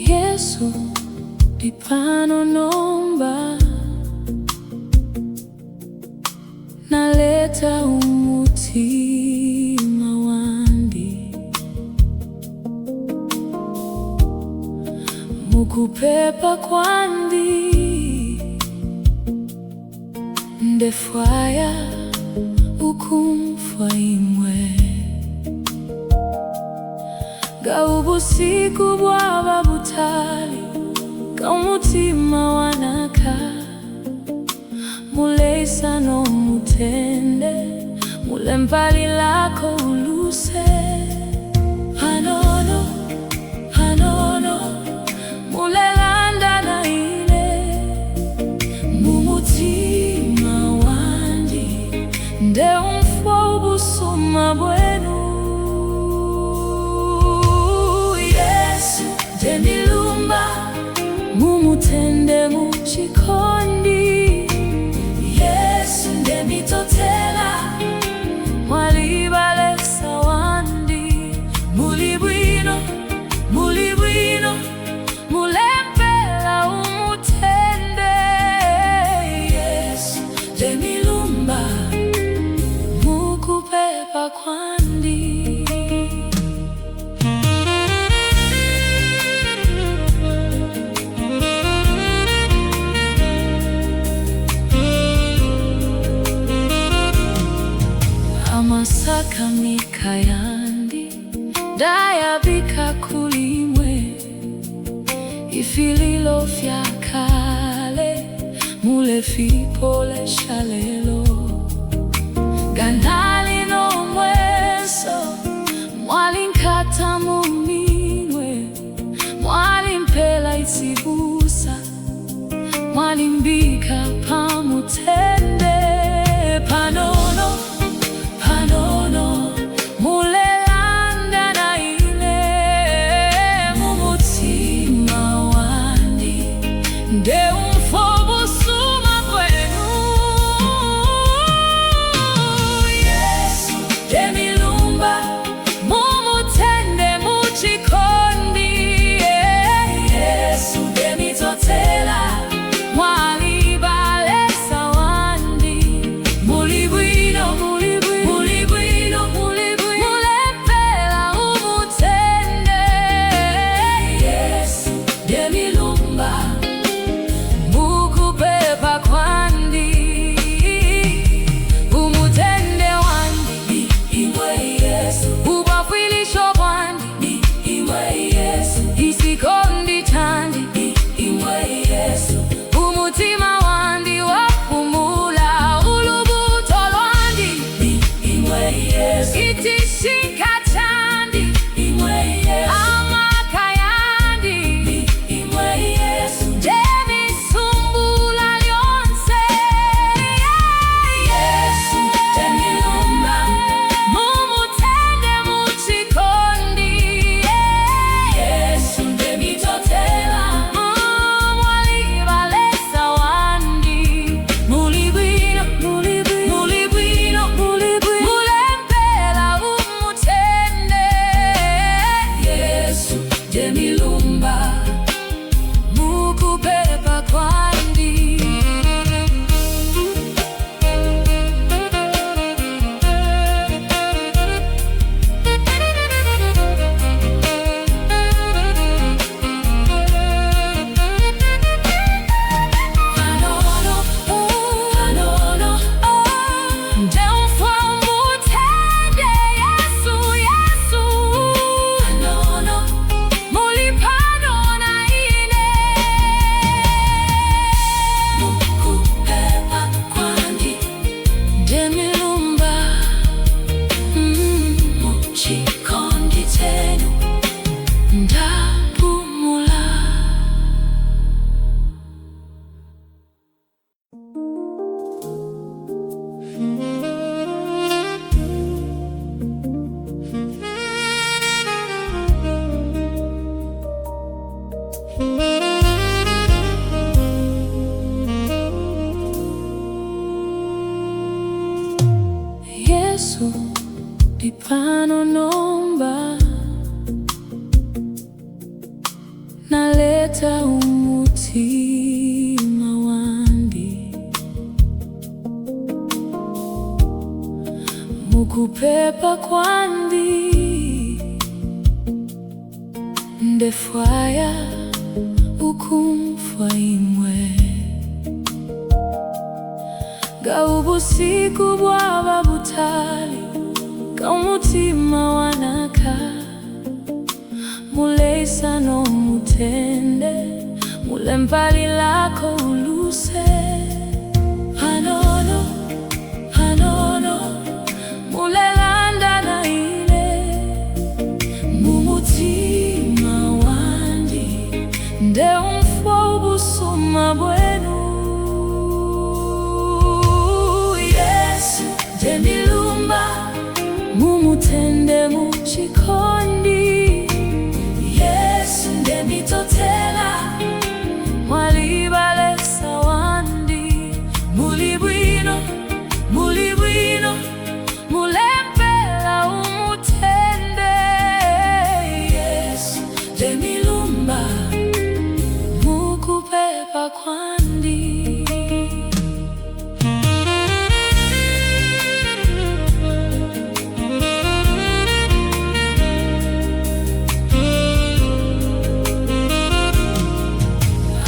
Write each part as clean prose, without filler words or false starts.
Yesu ndi pano nomba, naleta umutima wandi mukupepa kwandi, ndefwaya ukumfwa imwe ga ubusiku bwaba butali ga umutima wanaka muleisa no mutende mule mbali lako uluse hanono hanono mule landa na ile mumutima wandi nde umfwa ubusuma bwenu Ndemilumba mumutende muchikondi, Yesu ndemitotela mwalibalesa wandi mulibwino mulibwino mulempela umutende Yesu ndemilumba mukupepa kwandi. Amasaka mikayandi dayabika kulimwe ifililo fyakale mule fipole shalelo ganali no mweso mwalinkata muminwe mwalimpela isibusa mwalimbika pamutende panono panono mulelanda na ile mumutima wandi nde umfobusuma kwenu Yesu ndemilumba mumutende muchikondi Yesu ndemitotela mwalibalesa nomba, naleta umutima wandi mukupepa kwandi ndefwaya ukumfwa imwe ga ubusiku bwaba butali ga umutima wanaka muleisa no mutende mule mbali lako uluse hanono hanono mule landa na ile mumutima wandi nde umfwa ubusuma bwenu Yesu ndemilumba mumutende muchikondi Yesu ndemitotela mwalibalesa wandi mulibwino mulibwino mulempela umutende Yesu ndemilumba mukupepa kwandi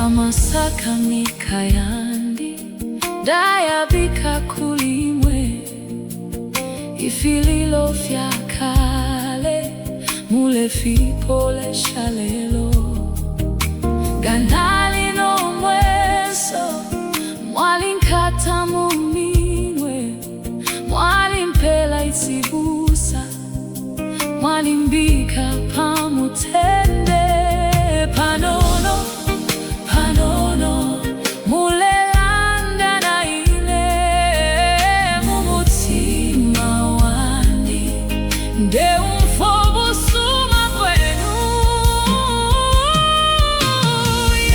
Amasaka mikayandi dayabika kulimwe ifililo fyakale mule fipole shalelo ganali no mweso mwalinkata muminwe mwalimpela isibusa mwalimbika pamutende panono panono mulelanda na ile mumutima wandi nde umfobusuma bwenu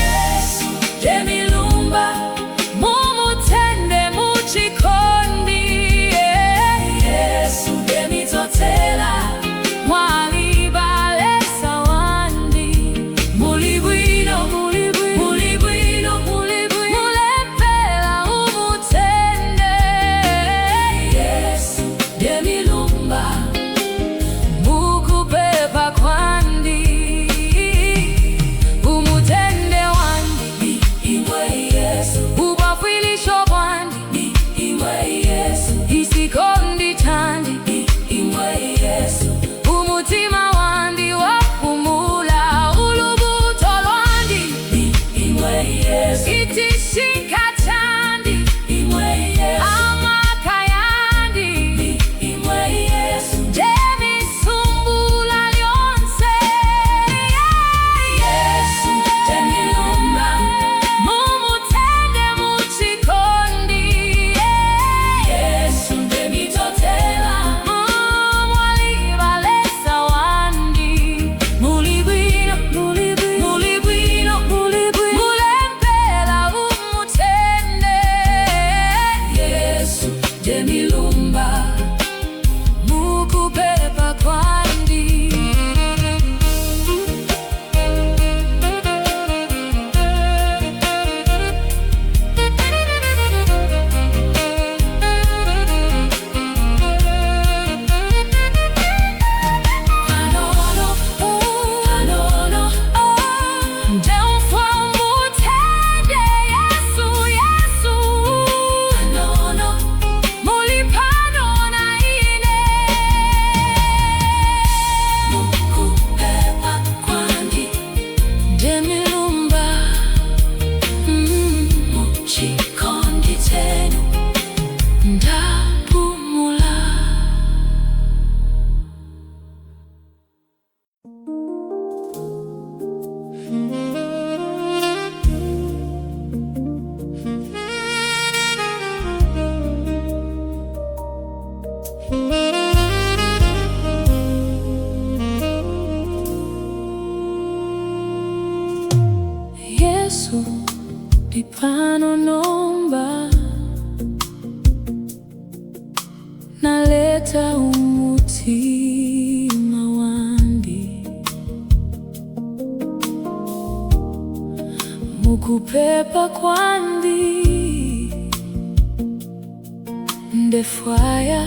Yesu ndemilumba mumutende muchikondi Yesu ndemitotela mwalibalesa wandi mulibwino umutima wandi wapumula ulubuto lwandi itishika chandi amakayandi demisumbula lyonse Yesu ndemilumba mumutende muchikondi Yesu ndemitotela Demilumba mukupepa kwandi hanono hanono ndemfwa umutende Yesu Yesu hanono mulipano na ile mukupepa kwandi ndemilumba muchikondi tenu ndapumula Yesu lipano nomba naleta umutima mukupepa kwandi ndefwaya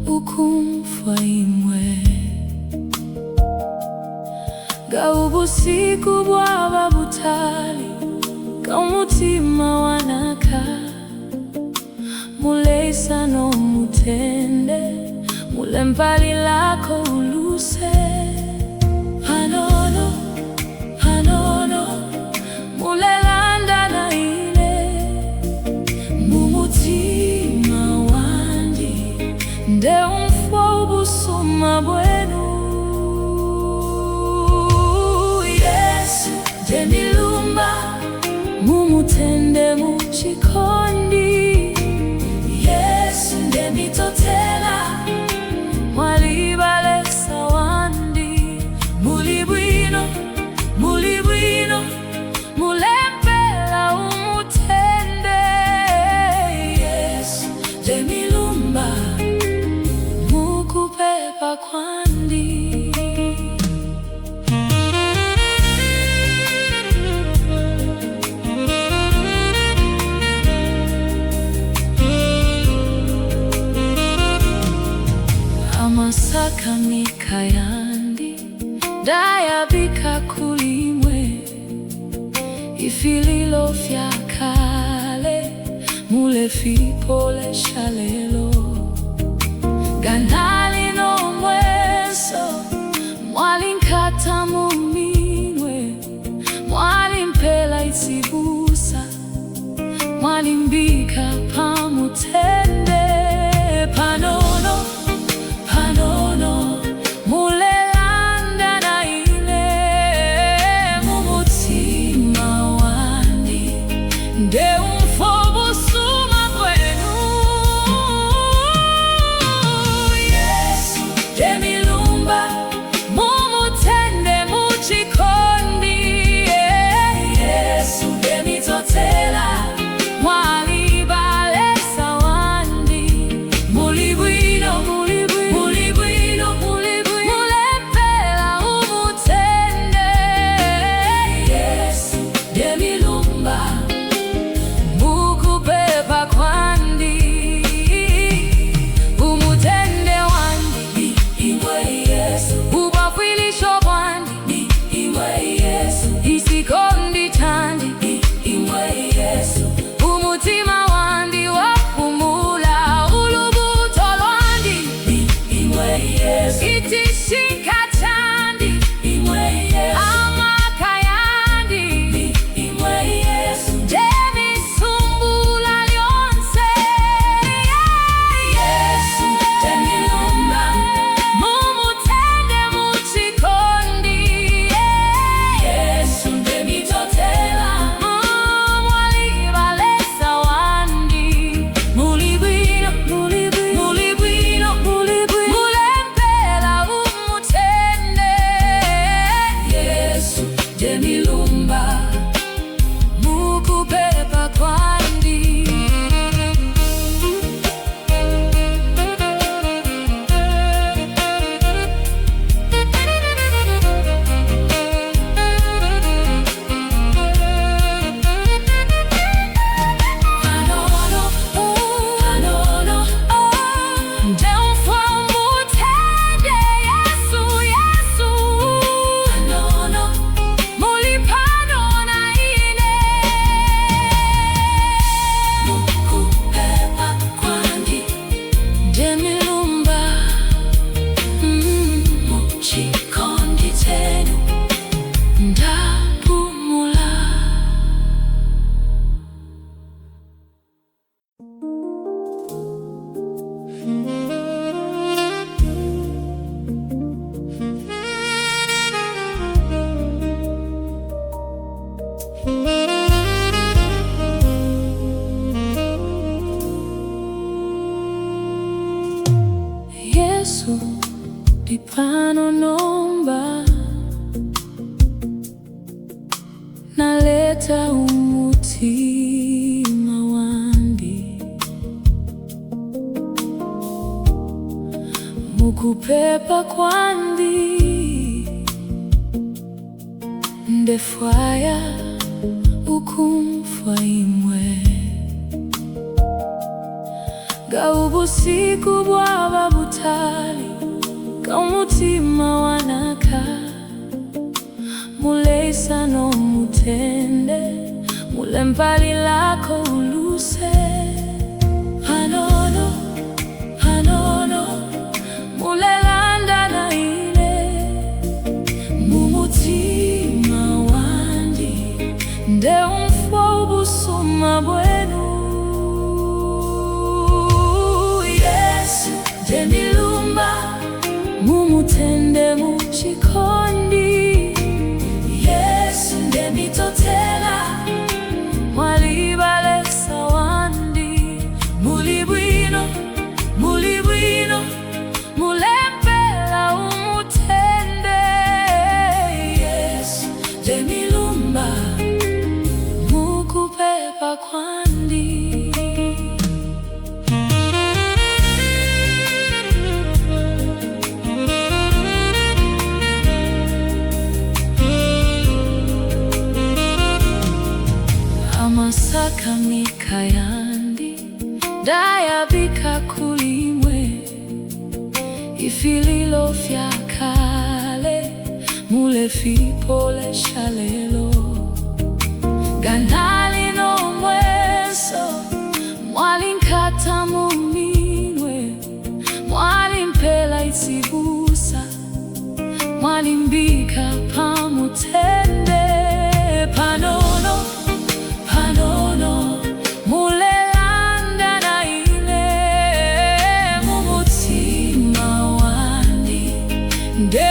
ukumfwa imwe gaubusiku bwaba butali kaumutima wanaka muleisa no mutende mulembali lako uluse hanono hanono mulelanda na ile mumutima wandi nde umfwa ubusuma bwenu Yesu ndemilumba mumutende muchikondi Yesu ndemitotela mwalibalesa wandi mulibwino mulibwino mulempela umutende Yesu ndemilumba mukupepa kwandi Amasaka mikayandi dayabika kulimwe ifililo fyakale mule fipole shalelo ganali no mweso mwalinkata muminwe mwalimpela isibusa mwalimbika pamutende panono panono mulelanda na ile mumutima wandi nde umfwa ubusuma bwenu Yesu ndemilumba mumutende muchikondi Yesu ndemitotela mwalibalesa wandi mulibwino umutima wandi wapumula ulubuto lwandi itishika chandi amakayandi ndemisumbula lyonse Yesu ndemilumba mumutende muchikondi Yesu ndemitotela ndemilumba mukupepa kwandi hanono hanono ndemfwa umutende Yesu Yesu hanono mulipano na ile mukupepa kwandi ndemilumba muchikondi chenu ndapumula Yesu ndipano nomba naleta umutima wandi mukupepa kwandi ndefwaya kumfwa imwe gaubusiku bwaba butali kaumutima wanaka muleisa no mutende mulembali lako uluse hanono hanono mulelanda na ile mumutima wandi nde umfwa ubusuma bwenu Yesu ndemilumba mumutende muchikondi Yesu ndemitotela mwalibalesa wandi mulibwino mulibwino mulempela umutende Yesu ndemilumba mukupepa kwandi Amasaka mikayandi dayabika kulimwe ifililo fyakale mule fipole shalelo ganali no mweso mwalinkata muminwe mwalimpela isibusa mwalimbika pamutende panono panono mulelanda na ile mumutima wandi nde